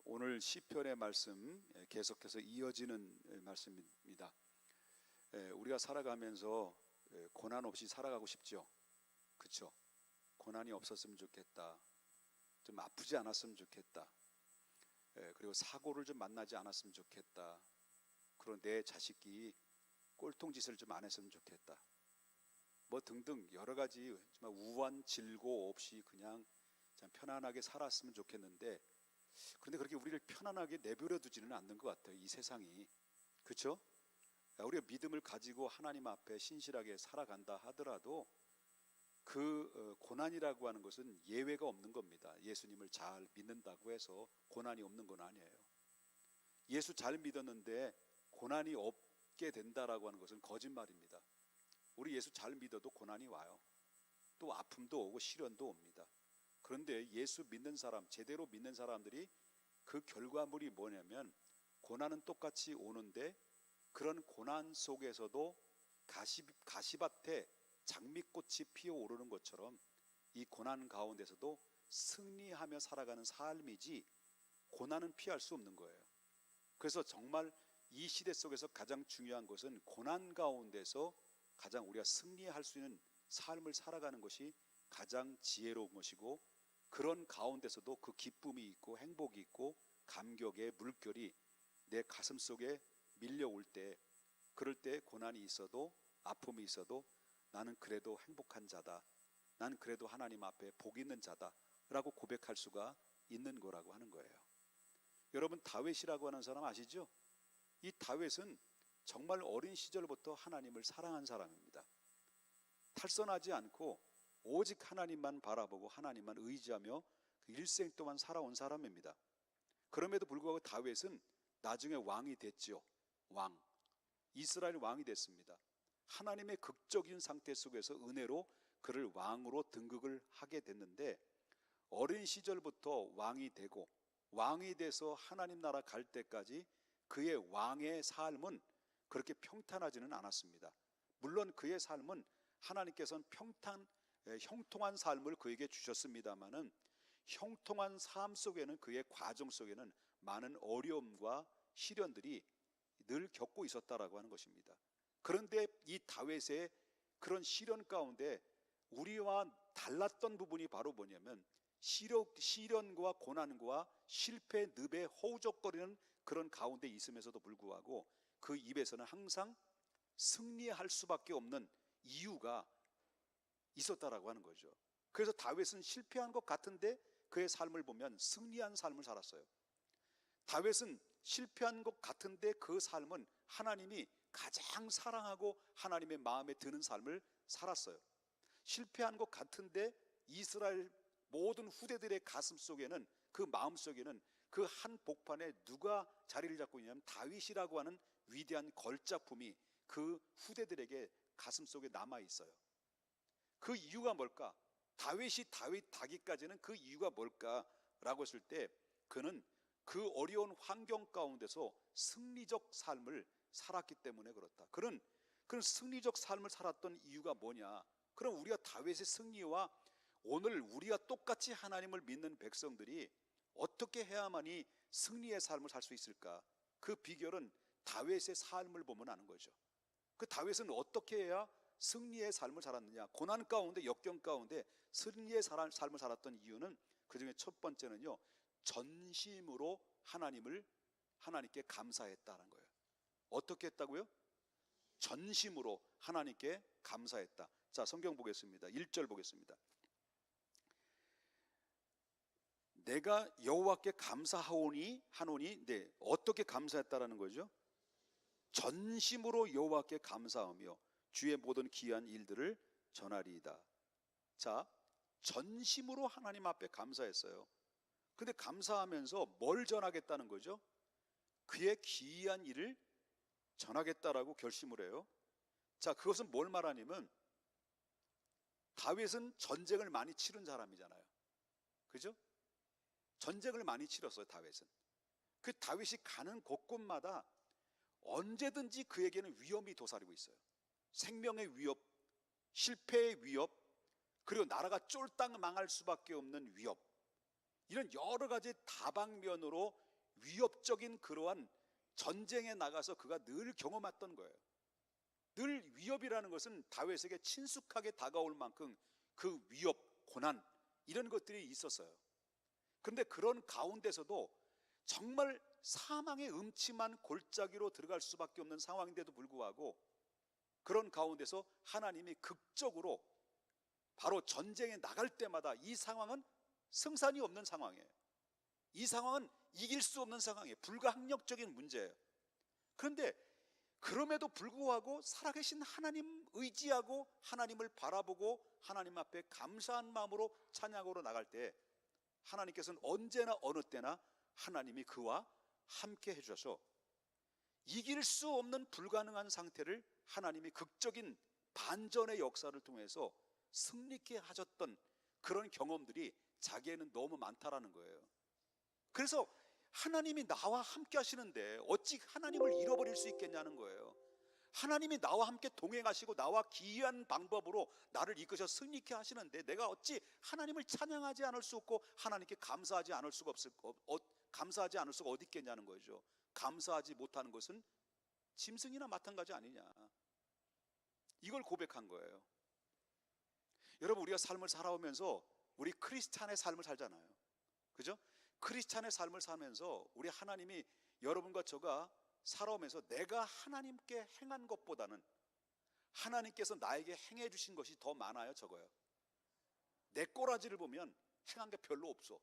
오늘 시편의 말씀 계속해서 이어지는 말씀입니다. 우리가 살아가면서 고난 없이 살아가고 싶죠. 그렇죠? 고난이 없었으면 좋겠다. 좀 아프지 않았으면 좋겠다. 그리고 사고를 좀 만나지 않았으면 좋겠다. 그리고 내 자식이 꼴통짓을 좀 안 했으면 좋겠다. 뭐 등등 여러 가지 정말 우한 질고 없이 그냥 편안하게 살았으면 좋겠는데, 그런데 그렇게 우리를 편안하게 내버려 두지는 않는 것 같아요, 이 세상이. 그렇죠? 우리가 믿음을 가지고 하나님 앞에 신실하게 살아간다 하더라도 그 고난이라고 하는 것은 예외가 없는 겁니다. 예수님을 잘 믿는다고 해서 고난이 없는 건 아니에요. 예수 잘 믿었는데 고난이 없게 된다라고 하는 것은 거짓말입니다. 우리 예수 잘 믿어도 고난이 와요. 또 아픔도 오고 시련도 옵니다. 그런데 예수 믿는 사람, 제대로 믿는 사람들이 그 결과물이 뭐냐면, 고난은 똑같이 오는데 그런 고난 속에서도 가시밭에 장미꽃이 피어오르는 것처럼 이 고난 가운데서도 승리하며 살아가는 삶이지, 고난은 피할 수 없는 거예요. 그래서 정말 이 시대 속에서 가장 중요한 것은 고난 가운데서 가장 우리가 승리할 수 있는 삶을 살아가는 것이 가장 지혜로운 것이고, 그런 가운데서도 그 기쁨이 있고 행복이 있고 감격의 물결이 내 가슴 속에 밀려올 때, 그럴 때 고난이 있어도 아픔이 있어도 나는 그래도 행복한 자다, 나는 그래도 하나님 앞에 복 있는 자다 라고 고백할 수가 있는 거라고 하는 거예요. 여러분, 다윗이라고 하는 사람 아시죠? 이 다윗은 정말 어린 시절부터 하나님을 사랑한 사람입니다. 탈선하지 않고 오직 하나님만 바라보고 하나님만 의지하며 그 일생 동안 살아온 사람입니다. 그럼에도 불구하고 다윗은 나중에 왕이 됐죠. 왕, 이스라엘 왕이 됐습니다. 하나님의 극적인 상태 속에서 은혜로 그를 왕으로 등극을 하게 됐는데, 어린 시절부터 왕이 되고 왕이 돼서 하나님 나라 갈 때까지 그의 왕의 삶은 그렇게 평탄하지는 않았습니다. 물론 그의 삶은 하나님께서는 형통한 삶을 그에게 주셨습니다마는, 형통한 삶 속에는, 그의 과정 속에는 많은 어려움과 시련들이 늘 겪고 있었다라고 하는 것입니다. 그런데 이 다윗의 그런 시련 가운데 우리와 달랐던 부분이 바로 뭐냐면, 시련과 고난과 실패, 늪에 허우적거리는 그런 가운데 있음에서도 불구하고 그 입에서는 항상 승리할 수밖에 없는 이유가 있었다라고 하는 거죠. 그래서 다윗은 실패한 것 같은데 그의 삶을 보면 승리한 삶을 살았어요. 다윗은 실패한 것 같은데 그 삶은 하나님이 가장 사랑하고 하나님의 마음에 드는 삶을 살았어요. 실패한 것 같은데 이스라엘 모든 후대들의 가슴 속에는, 그 마음 속에는 그 한 복판에 누가 자리를 잡고 있냐면 다윗이라고 하는 위대한 걸작품이 그 후대들에게 가슴 속에 남아 있어요. 그 이유가 뭘까? 다윗이 다윗다기까지는 그 이유가 뭘까라고 했을 때, 그는 그 어려운 환경 가운데서 승리적 삶을 살았기 때문에 그렇다. 그런 승리적 삶을 살았던 이유가 뭐냐? 그럼 우리가 다윗의 승리와 오늘 우리가 똑같이 하나님을 믿는 백성들이 어떻게 해야만이 승리의 삶을 살 수 있을까? 그 비결은 다윗의 삶을 보면 아는 거죠. 그 다윗은 어떻게 해야 승리의 삶을 살았느냐? 고난 가운데, 역경 가운데 승리의 삶을 살았던 이유는, 그 중에 첫 번째는요, 전심으로 하나님께 감사했다는 거예요. 어떻게 했다고요? 전심으로 하나님께 감사했다. 자, 성경 보겠습니다. 1절 보겠습니다. 내가 여호와께 감사하오니 하노니, 네, 어떻게 감사했다라는 거죠? 전심으로 여호와께 감사하며 주의 모든 귀한 일들을 전하리이다. 자, 전심으로 하나님 앞에 감사했어요. 근데 감사하면서 뭘 전하겠다는 거죠? 그의 귀한 일을 전하겠다라고 결심을 해요. 자, 그것은 뭘 말하냐면, 다윗은 전쟁을 많이 치른 사람이잖아요. 그죠? 전쟁을 많이 치렀어요, 다윗은. 그 다윗이 가는 곳곳마다 언제든지 그에게는 위험이 도사리고 있어요. 생명의 위협, 실패의 위협, 그리고 나라가 쫄딱 망할 수밖에 없는 위협, 이런 여러 가지 다방면으로 위협적인 그러한 전쟁에 나가서 그가 늘 경험했던 거예요. 늘 위협이라는 것은 다윗에게 친숙하게 다가올 만큼 그 위협, 고난 이런 것들이 있었어요. 그런데 그런 가운데서도 정말 사망의 음침한 골짜기로 들어갈 수밖에 없는 상황인데도 불구하고 그런 가운데서 하나님이 극적으로 바로 전쟁에 나갈 때마다 이 상황은 승산이 없는 상황이에요. 이 상황은 이길 수 없는 상황이에요. 불가항력적인 문제예요. 그런데 그럼에도 불구하고 살아계신 하나님 의지하고 하나님을 바라보고 하나님 앞에 감사한 마음으로 찬양으로 나갈 때 하나님께서는 언제나 어느 때나 하나님이 그와 함께 해주셔서 이길 수 없는 불가능한 상태를 하나님이 극적인 반전의 역사를 통해서 승리케 하셨던 그런 경험들이 자기에는 너무 많다라는 거예요. 그래서 하나님이 나와 함께 하시는데 어찌 하나님을 잃어버릴 수 있겠냐는 거예요. 하나님이 나와 함께 동행하시고 나와 기이한 방법으로 나를 이끄셔 승리케 하시는데 내가 어찌 하나님을 찬양하지 않을 수 없고 하나님께 감사하지 않을 수가 감사하지 않을 수가 어디 있겠냐는 거죠. 감사하지 못하는 것은 짐승이나 마찬가지 아니냐, 이걸 고백한 거예요. 여러분, 우리가 삶을 살아오면서 우리 크리스찬의 삶을 살잖아요. 그죠? 크리스찬의 삶을 살면서 우리 하나님이 여러분과 저가 살아오면서 내가 하나님께 행한 것보다는 하나님께서 나에게 행해 주신 것이 더 많아요, 적어요? 내 꼬라지를 보면 행한 게 별로 없어.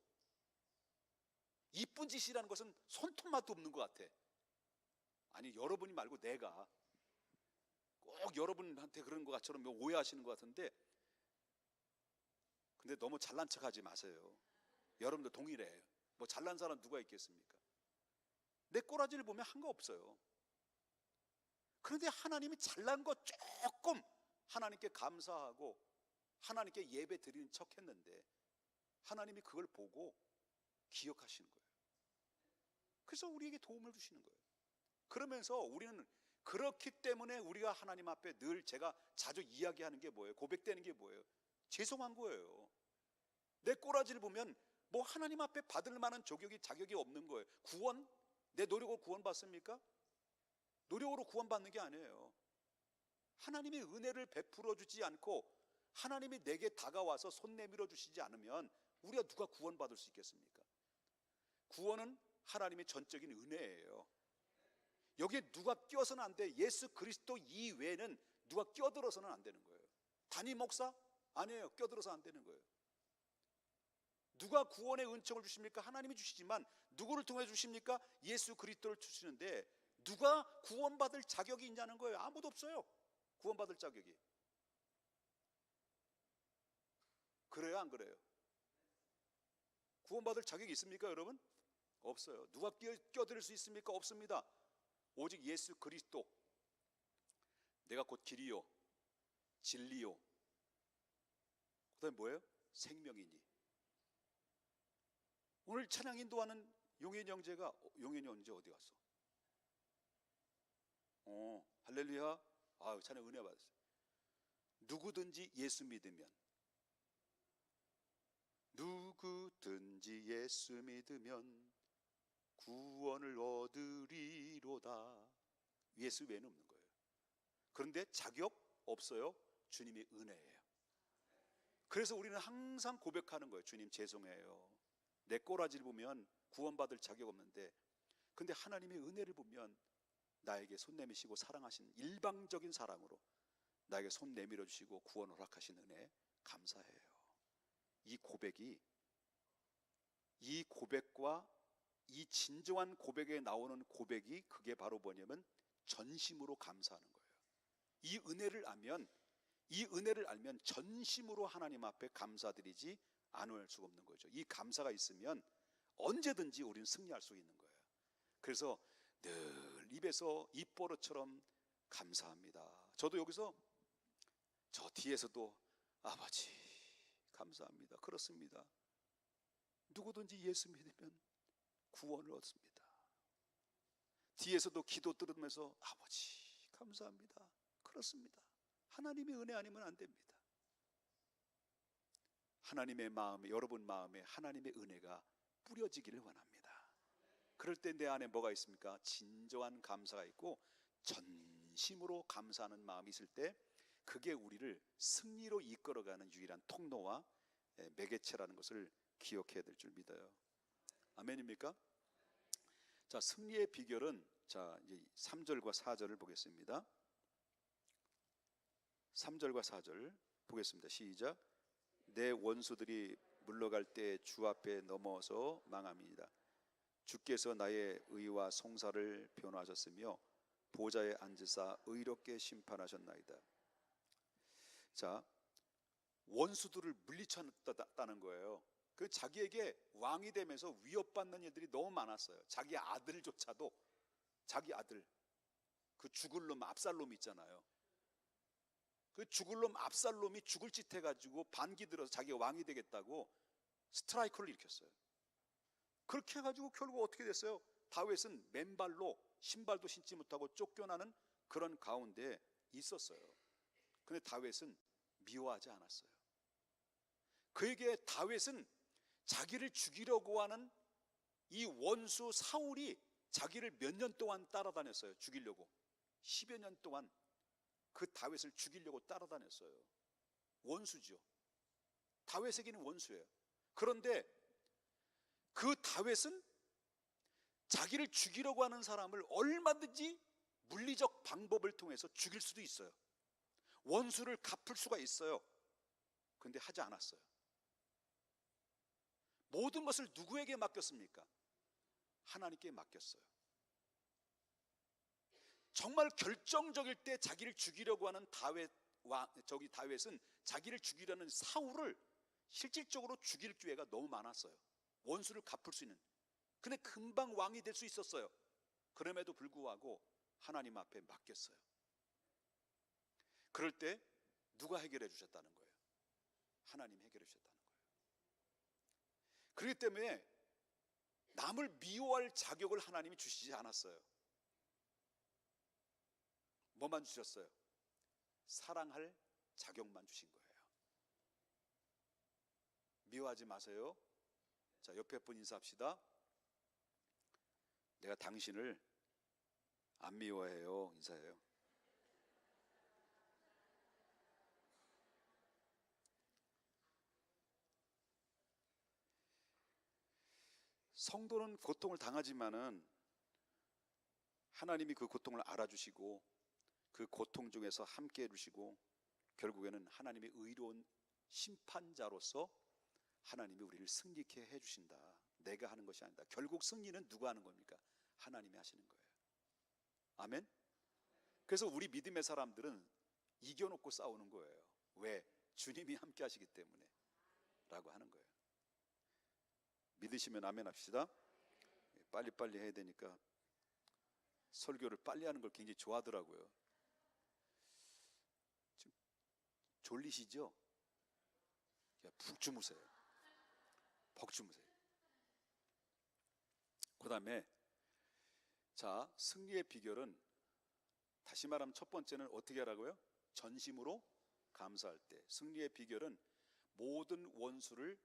이쁜 짓이라는 것은 손톱맛도 없는 것 같아. 아니, 여러분이 말고 내가 꼭 여러분한테 그런 것처럼 오해하시는 것 같은데, 근데 너무 잘난 척하지 마세요. 여러분도 동일해요. 뭐 잘난 사람 누가 있겠습니까? 내 꼬라지를 보면 한 거 없어요. 그런데 하나님이 잘난 거 조금 하나님께 감사하고 하나님께 예배 드리는 척 했는데 하나님이 그걸 보고 기억하시는 거예요. 그래서 우리에게 도움을 주시는 거예요. 그러면서 우리는 그렇기 때문에 우리가 하나님 앞에 늘 제가 자주 이야기하는 게 뭐예요? 고백되는 게 뭐예요? 죄송한 거예요. 내 꼬라지를 보면 뭐 하나님 앞에 받을 만한 자격이 없는 거예요. 구원? 내 노력으로 구원받습니까? 노력으로 구원받는 게 아니에요. 하나님이 은혜를 베풀어 주지 않고 하나님이 내게 다가와서 손 내밀어 주시지 않으면 우리가 누가 구원받을 수 있겠습니까? 구원은 하나님의 전적인 은혜예요. 여기에 누가 끼어서는 안 돼. 예수 그리스도 이외에는 누가 끼어들어서는 안 되는 거예요. 담임 목사? 아니에요. 끼어들어서 안 되는 거예요. 누가 구원의 은총을 주십니까? 하나님이 주시지만 누구를 통해 주십니까? 예수 그리스도를 주시는데 누가 구원받을 자격이 있냐는 거예요. 아무도 없어요. 구원받을 자격이. 그래요, 안 그래요? 구원받을 자격이 있습니까, 여러분? 없어요. 누가 끼어들 수 있습니까? 없습니다. 오직 예수 그리스도. 내가 곧 길이요 진리요, 그다음에 뭐예요? 생명이니. 오늘 찬양 인도하는 용현이 형제가, 용현이 형제 어디 갔어? 할렐루야. 아유, 찬양 은혜 받았어요. 누구든지 예수 믿으면, 누구든지 예수 믿으면 구원을 얻으리로다. 예수 외에는 없는 거예요. 그런데 자격 없어요. 주님의 은혜예요. 그래서 우리는 항상 고백하는 거예요. 주님 죄송해요. 내 꼬라지를 보면 구원받을 자격 없는데, 근데 하나님의 은혜를 보면 나에게 손 내미시고 사랑하신 일방적인 사랑으로 나에게 손 내밀어 주시고 구원 허락하신 은혜 감사해요. 이 고백과 이 진정한 고백에 나오는 고백이, 그게 바로 뭐냐면 전심으로 감사하는 거예요. 이 은혜를 알면 전심으로 하나님 앞에 감사드리지 않을 수가 없는 거죠. 이 감사가 있으면 언제든지 우리는 승리할 수 있는 거예요. 그래서 늘 입에서 입버릇처럼 감사합니다. 저도 여기서 저 뒤에서도 아버지 감사합니다. 그렇습니다. 누구든지 예수 믿으면 구원을 얻습니다. 뒤에서도 기도 들으면서 아버지 감사합니다. 그렇습니다. 하나님의 은혜 아니면 안 됩니다. 하나님의 마음에, 여러분 마음에 하나님의 은혜가 뿌려지기를 원합니다. 그럴 때 내 안에 뭐가 있습니까? 진정한 감사가 있고 전심으로 감사하는 마음이 있을 때 그게 우리를 승리로 이끌어가는 유일한 통로와 매개체라는 것을 기억해야 될 줄 믿어요. 아멘입니까? 자, 승리의 비결은 자, 이제 3절과 4절을 보겠습니다. 3절과 4절 보겠습니다. 시작. 내 원수들이 물러갈 때 주 앞에 넘어서 망함이니이다. 주께서 나의 의와 송사를 변호하셨으며 보좌에 앉으사 의롭게 심판하셨나이다. 자, 원수들을 물리쳤다는 거예요. 그 자기에게 왕이 되면서 위협받는 일들이 너무 많았어요. 자기 아들조차도, 자기 아들, 그 죽을 놈 압살롬 있잖아요. 그 죽을 놈 압살롬이 죽을 짓 해가지고 반기 들어서 자기가 왕이 되겠다고 스트라이크를 일으켰어요. 그렇게 해가지고 결국 어떻게 됐어요? 다윗은 맨발로 신발도 신지 못하고 쫓겨나는 그런 가운데 있었어요. 근데 다윗은 미워하지 않았어요. 그에게 다윗은 자기를 죽이려고 하는 이 원수 사울이 자기를 몇 년 동안 따라다녔어요. 죽이려고 10여 년 동안 그 다윗을 죽이려고 따라다녔어요. 원수죠. 다윗에게는 원수예요. 그런데 그 다윗은 자기를 죽이려고 하는 사람을 얼마든지 물리적 방법을 통해서 죽일 수도 있어요. 원수를 갚을 수가 있어요. 그런데 하지 않았어요. 모든 것을 누구에게 맡겼습니까? 하나님께 맡겼어요. 정말 결정적일 때 자기를 죽이려고 하는 다윗은 자기를 죽이려는 사울을 실질적으로 죽일 기회가 너무 많았어요. 원수를 갚을 수 있는. 근데 금방 왕이 될 수 있었어요. 그럼에도 불구하고 하나님 앞에 맡겼어요. 그럴 때 누가 해결해 주셨다는 거예요? 하나님 해결해 주셨다는 거예요. 그렇기 때문에 남을 미워할 자격을 하나님이 주시지 않았어요. 뭐만 주셨어요? 사랑할 자격만 주신 거예요. 미워하지 마세요. 자, 옆에 분 인사합시다. 내가 당신을 안 미워해요. 인사해요. 성도는 고통을 당하지만은 하나님이 그 고통을 알아주시고 그 고통 중에서 함께 해주시고 결국에는 하나님의 의로운 심판자로서 하나님이 우리를 승리케 해주신다. 내가 하는 것이 아니다. 결국 승리는 누가 하는 겁니까? 하나님이 하시는 거예요. 아멘? 그래서 우리 믿음의 사람들은 이겨놓고 싸우는 거예요. 왜? 주님이 함께 하시기 때문에 라고 하는 거예요. 믿으시면 아멘 합시다. 빨리빨리 해야 되니까 설교를 빨리 하는 걸 굉장히 좋아하더라고요. 지금 졸리시죠? 푹 주무세요. 푹 주무세요. 그 다음에 자, 승리의 비결은 다시 말하면 첫 번째는 어떻게 하라고요? 전심으로 감사할 때. 승리의 비결은 모든 원수를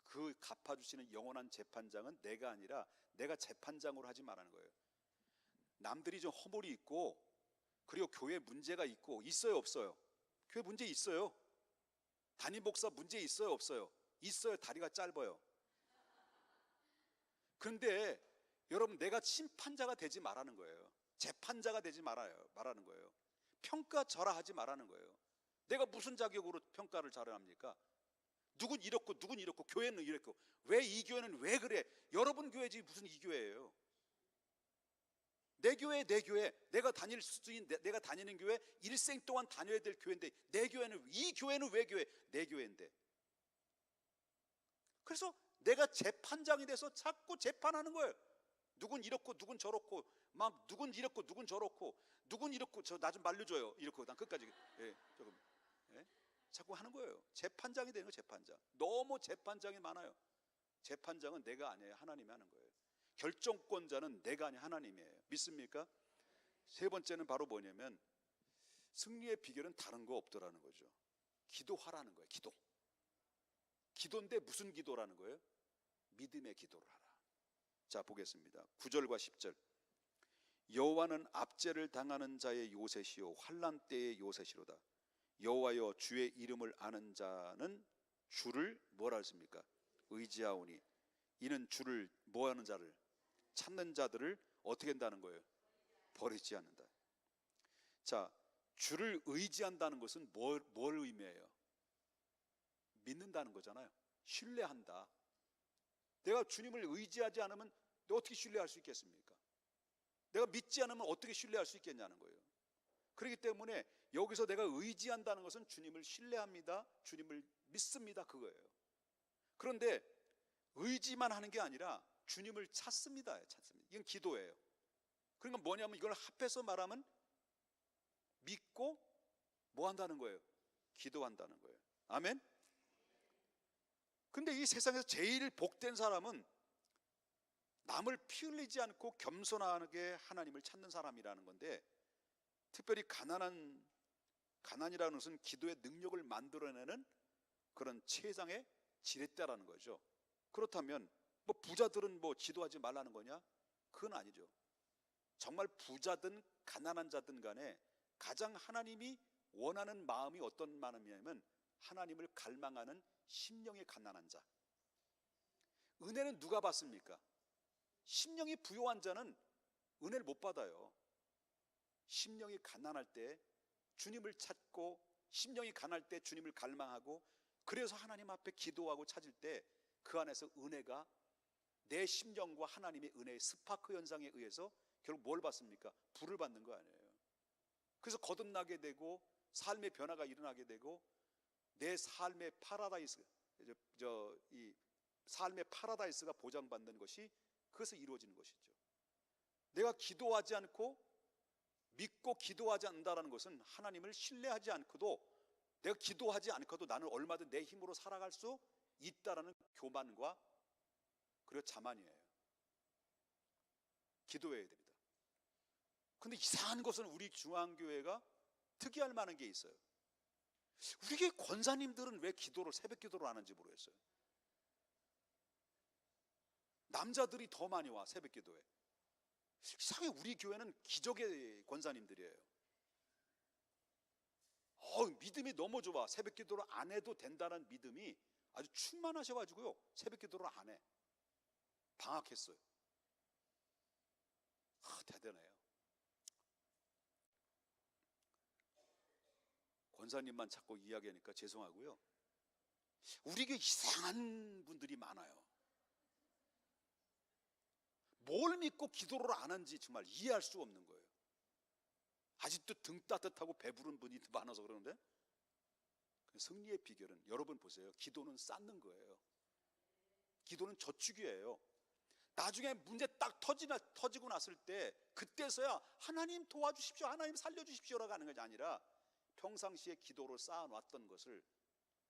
그 갚아주시는 영원한 재판장은 내가 아니라 내가 재판장으로 하지 말라는 거예요. 남들이 좀 허물이 있고 그리고 교회 문제가 있고 있어요 없어요? 교회 문제 있어요. 담임 목사 문제 있어요 없어요? 있어요. 다리가 짧아요. 그런데 여러분 내가 심판자가 되지 말라는 거예요. 재판자가 되지 말라는 거예요. 평가절하 하지 말라는 거예요. 내가 무슨 자격으로 평가를 잘합니까? 누군 이렇고 누군 이렇고 교회는 이렇고 왜 이 교회는 왜 그래? 여러분 교회지 무슨 이 교회예요? 내 교회 내 교회 내가 다닐 수 있는 내가 다니는 교회 일생 동안 다녀야 될 교회인데 내 교회는 이 교회는 왜 교회? 내 교회인데. 그래서 내가 재판장이 돼서 자꾸 재판하는 거예요. 누군 이렇고 누군 저렇고 막 누군 이렇고 누군 저렇고 누군 이렇고 저 나 좀 말려줘요 이렇고 난 끝까지 조금 자꾸 하는 거예요. 재판장이 되는 거예요. 재판장. 너무 재판장이 많아요. 재판장은 내가 아니에요. 하나님이 하는 거예요. 결정권자는 내가 아니 하나님이에요. 믿습니까? 세 번째는 바로 뭐냐면 승리의 비결은 다른 거 없더라는 거죠. 기도하라는 거예요. 기도인데 무슨 기도라는 거예요? 믿음의 기도를 하라. 자, 보겠습니다. 9절과 10절. 여호와는 압제를 당하는 자의 요새시요 환난 때의 요새시로다. 여호와여, 주의 이름을 아는 자는 주를 뭐라 했습니까? 의지하오니. 이는 주를 뭐하는 자를, 찾는 자들을 어떻게 한다는 거예요? 버리지 않는다. 자, 주를 의지한다는 것은 뭘 의미해요? 믿는다는 거잖아요. 신뢰한다. 내가 주님을 의지하지 않으면 내가 어떻게 신뢰할 수 있겠습니까? 내가 믿지 않으면 어떻게 신뢰할 수 있겠냐는 거예요. 그렇기 때문에 여기서 내가 의지한다는 것은 주님을 신뢰합니다, 주님을 믿습니다, 그거예요. 그런데 의지만 하는 게 아니라 주님을 찾습니다. 이건 기도예요. 그러니까 뭐냐면 이걸 합해서 말하면 믿고 뭐 한다는 거예요? 기도한다는 거예요. 아멘? 근데 이 세상에서 제일 복된 사람은 남을 피 흘리지 않고 겸손하게 하나님을 찾는 사람이라는 건데, 특별히 가난이라는 것은 기도의 능력을 만들어내는 그런 최상의 지렛대라는 거죠. 그렇다면 뭐 부자들은 뭐 기도하지 말라는 거냐? 그건 아니죠. 정말 부자든 가난한 자든 간에 가장 하나님이 원하는 마음이 어떤 마음이냐면 하나님을 갈망하는 심령이 가난한 자. 은혜는 누가 받습니까? 심령이 부요한 자는 은혜를 못 받아요. 심령이 가난할 때 주님을 찾고, 심령이 가난할 때 주님을 갈망하고, 그래서 하나님 앞에 기도하고 찾을 때 그 안에서 은혜가 내 심령과 하나님의 은혜의 스파크 현상에 의해서 결국 뭘 받습니까? 불을 받는 거 아니에요. 그래서 거듭나게 되고 삶의 변화가 일어나게 되고 내 삶의 파라다이스, 이 삶의 파라다이스가 보장받는 것이 그것을 이루어지는 것이죠. 내가 기도하지 않고 믿고 기도하지 않는다는 것은 하나님을 신뢰하지 않고도, 내가 기도하지 않고도 나는 얼마든 내 힘으로 살아갈 수 있다라는 교만과 그리고 자만이에요. 기도해야 됩니다. 근데 이상한 것은 우리 중앙교회가 특이할 만한 게 있어요. 우리 교회 권사님들은 왜 새벽 기도를 안 하는지 모르겠어요. 남자들이 더 많이 와, 새벽 기도에. 이상하게 우리 교회는 기적의 권사님들이에요. 믿음이 너무 좋아. 새벽 기도를 안 해도 된다는 믿음이 아주 충만하셔가지고요, 새벽 기도를 안 해. 방학했어요. 대단해요. 권사님만 자꾸 이야기하니까 죄송하고요, 우리 교회 이상한 분들이 많아요. 뭘 믿고 기도를 안 하는지 정말 이해할 수가 없는 거예요. 아직도 등 따뜻하고 배부른 분이 많아서 그러는데, 승리의 비결은 여러분 보세요. 기도는 쌓는 거예요. 기도는 저축이에요. 나중에 문제 딱 터지고 났을 때 그때서야 하나님 도와주십시오, 하나님 살려주십시오라고 하는 것이 아니라 평상시에 기도로 쌓아놨던 것을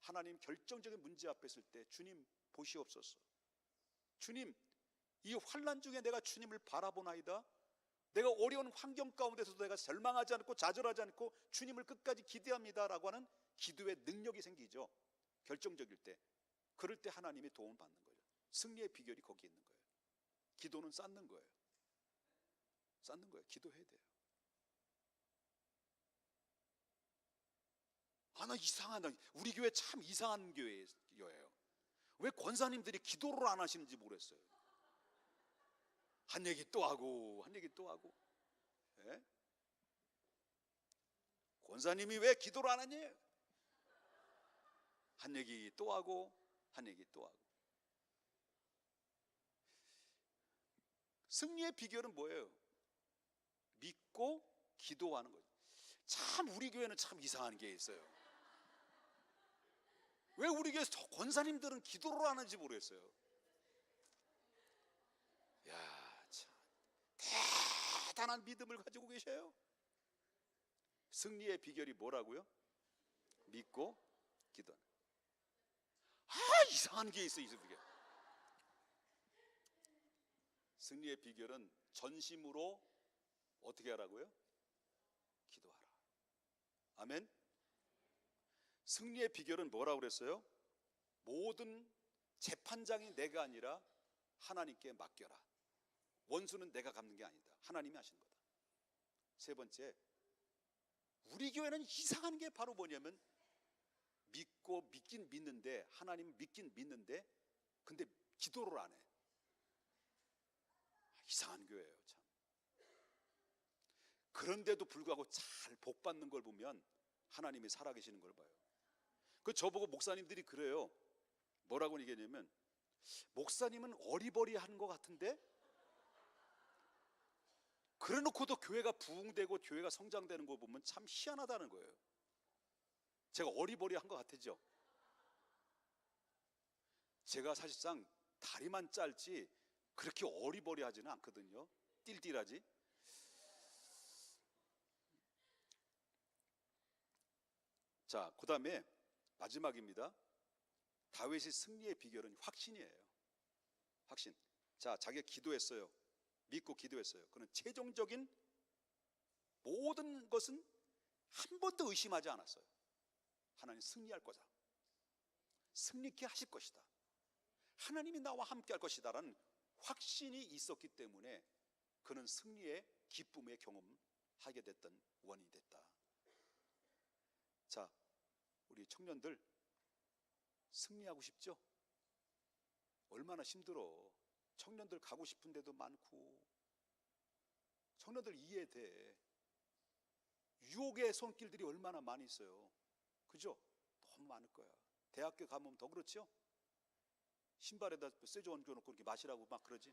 하나님 결정적인 문제 앞에 있을 때 주님 보시옵소서, 주님 이 환난 중에 내가 주님을 바라보나이다, 내가 어려운 환경 가운데서도 내가 절망하지 않고 좌절하지 않고 주님을 끝까지 기대합니다라고 하는 기도의 능력이 생기죠. 결정적일 때. 그럴 때 하나님의 도움을 받는 거예요. 승리의 비결이 거기에 있는 거예요. 기도는 쌓는 거예요. 쌓는 거예요. 기도해야 돼요. 나 이상하다. 우리 교회 참 이상한 교회예요. 왜 권사님들이 기도를 안 하시는지 모르겠어요. 한 얘기 또 하고 한 얘기 또 하고. 예? 권사님이 왜 기도를 안 하니? 한 얘기 또 하고 한 얘기 또 하고. 승리의 비결은 뭐예요? 믿고 기도하는 거죠. 참 우리 교회는 참 이상한 게 있어요. 왜 우리 교회 권사님들은 기도를 안 하는지 모르겠어요. 야, 참 대단한 믿음을 가지고 계셔요. 승리의 비결이 뭐라고요? 믿고 기도하는. 이상한 게 있어요. 승리의 비결은 전심으로 어떻게 하라고요? 기도하라. 아멘. 승리의 비결은 뭐라고 그랬어요? 모든 재판장이 내가 아니라 하나님께 맡겨라. 원수는 내가 갚는 게 아니다. 하나님이 하시는 거다. 세 번째, 우리 교회는 이상한 게 바로 뭐냐면 믿긴 믿는데, 하나님 믿긴 믿는데 근데 기도를 안 해. 이상한 교회예요, 참. 그런데도 불구하고 잘 복 받는 걸 보면 하나님이 살아계시는 걸 봐요. 그 저보고 목사님들이 그래요. 뭐라고 얘기하냐면, 목사님은 어리버리한 것 같은데 그래놓고도 교회가 부흥되고 교회가 성장되는 거 보면 참 희한하다는 거예요. 제가 어리버리한 것 같았죠. 제가 사실상 다리만 짧지 그렇게 어리버리하지는 않거든요. 띨띨하지. 자, 그 다음에 마지막입니다. 다윗의 승리의 비결은 확신이에요. 확신. 자, 자기가 기도했어요. 믿고 기도했어요. 그는 최종적인 모든 것은 한 번도 의심하지 않았어요. 하나님 승리할 거다. 승리케 하실 것이다. 하나님이 나와 함께 할 것이다 라는 확신이 있었기 때문에 그는 승리의 기쁨의 경험하게 됐던 원인이 됐다. 자, 우리 청년들 승리하고 싶죠? 얼마나 힘들어. 청년들 가고 싶은 데도 많고, 청년들 이해돼. 유혹의 손길들이 얼마나 많이 있어요. 그죠? 너무 많을 거야. 대학교 가면 더 그렇죠? 신발에다 쇠주 얹어놓고 이렇게 마시라고 막 그러지.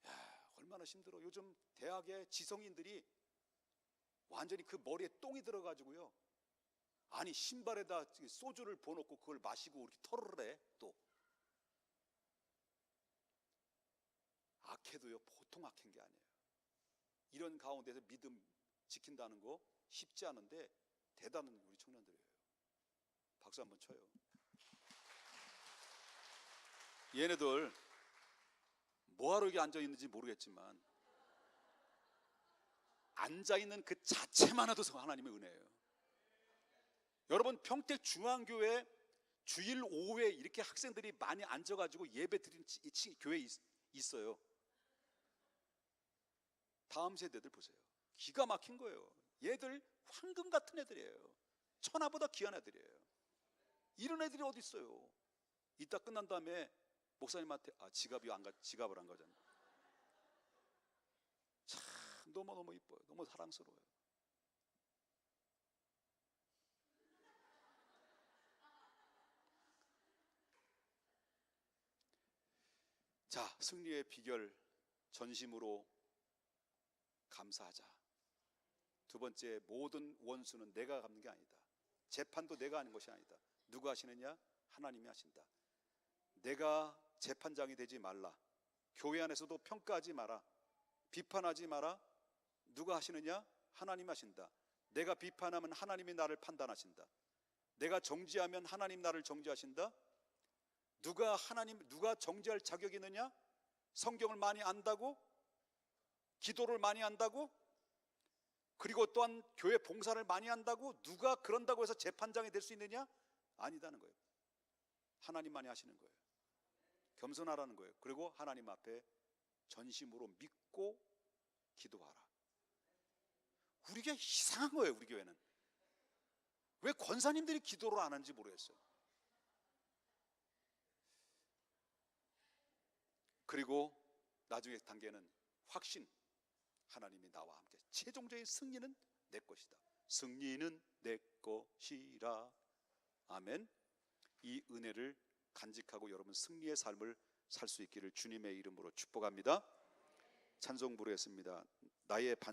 야, 얼마나 힘들어. 요즘 대학의 지성인들이 완전히 그 머리에 똥이 들어가지고요. 아니, 신발에다 소주를 부어놓고 그걸 마시고 이렇게 털을 해. 또 악해도요, 보통 악한 게 아니에요. 이런 가운데서 믿음 지킨다는 거 쉽지 않은데 대단한 우리 청년들이에요. 박수 한번 쳐요. 얘네들 뭐하러 여기 앉아있는지 모르겠지만 앉아있는 그 자체만 해도 하나님의 은혜예요. 여러분, 평택 중앙교회 주일 오후에 이렇게 학생들이 많이 앉아가지고 예배 드리는 교회 있어요. 다음 세대들 보세요. 기가 막힌 거예요. 얘들 황금 같은 애들이에요. 천하보다 귀한 애들이에요. 이런 애들이 어디 있어요. 이따 끝난 다음에 목사님한테 지갑을 안 가잖아요. 참 너무너무 이뻐요. 너무 사랑스러워요. 자, 승리의 비결, 전심으로 감사하자. 두 번째, 모든 원수는 내가 갚는 게 아니다. 재판도 내가 하는 것이 아니다. 누가 하시느냐? 하나님이 하신다. 내가 재판장이 되지 말라. 교회 안에서도 평가하지 마라. 비판하지 마라. 누가 하시느냐? 하나님 하신다. 내가 비판하면 하나님이 나를 판단하신다. 내가 정죄하면 하나님 나를 정죄하신다. 누가 정죄할 자격이 있느냐? 성경을 많이 안다고? 기도를 많이 한다고? 그리고 또한 교회 봉사를 많이 한다고? 누가 그런다고 해서 재판장이 될 수 있느냐? 아니다는 거예요. 하나님만이 하시는 거예요. 겸손하라는 거예요. 그리고 하나님 앞에 전심으로 믿고 기도하라. 우리 교회 이상한 거예요. 우리 교회는 왜 권사님들이 기도를 안 하는지 모르겠어요. 그리고 나중에 단계는 확신. 하나님이 나와 함께, 최종적인 승리는 내 것이다. 승리는 내 것이라. 아멘. 이 은혜를 간직하고 여러분 승리의 삶을 살 수 있기를 주님의 이름으로 축복합니다. 찬송 부르겠습니다. 나의 반